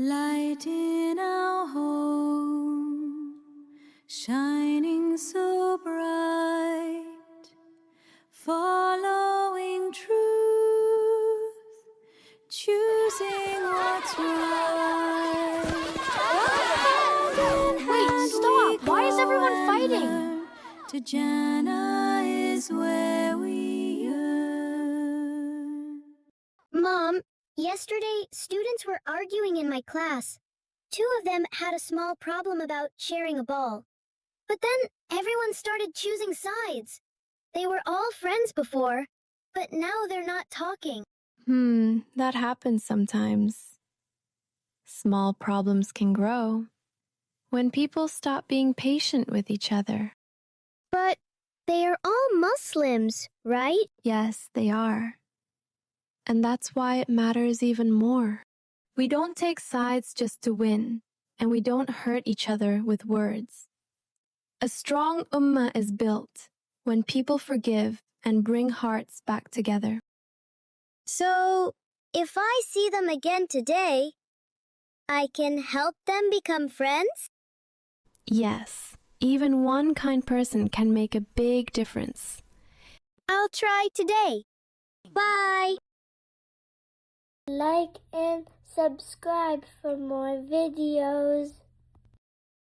Light in our home, shining so bright, following truth, choosing what's right. Wait, stop! Why is everyone fighting? To Jana is where we yearn. Mom, yesterday students were arguing in my class. 2 of them had a small problem about sharing a ball. But then everyone started choosing sides. They were all friends before, but now they're not talking. That happens sometimes. Small problems can grow when people stop being patient with each other. But they are all Muslims, right? Yes, they are. And that's why it matters even more. We don't take sides just to win, and we don't hurt each other with words. A strong ummah is built when people forgive and bring hearts back together. So, if I see them again today, I can help them become friends? Yes, even one kind person can make a big difference. I'll try today. Bye! Like and subscribe for more videos.